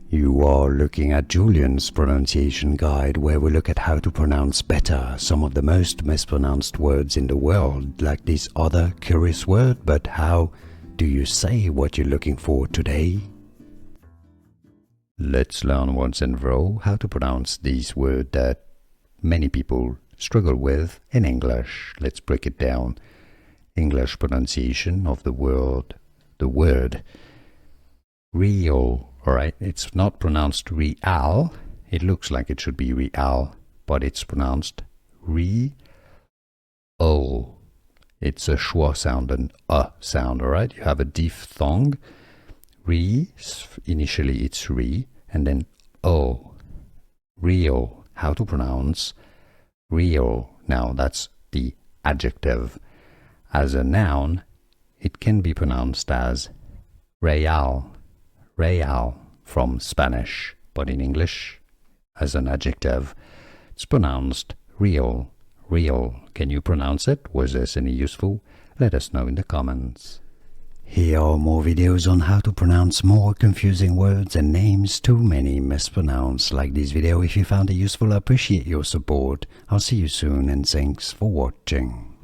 You are looking at Julian's pronunciation guide, where we look at how to pronounce better some of the most mispronounced words in the world, like this other curious word. But how do you say what you're looking for today? Let's learn once and for all how to pronounce this word that many people struggle with in English. Let's break it down. English pronunciation of the word real. Alright, it's not pronounced real. It looks like it should be real, but it's pronounced re-o. It's a schwa sound, an sound, alright? You have a diphthong. Re, initially it's re, and then o. Real. How to pronounce real. Now that's the adjective. As a noun, it can be pronounced as real. Real from Spanish, but in English, as an adjective, it's pronounced real. Real. Can you pronounce it? Was this any useful? Let us know in the comments. Here are more videos on how to pronounce more confusing words and names too many mispronounced. Like this video if you found it useful. I appreciate your support. I'll see you soon and thanks for watching.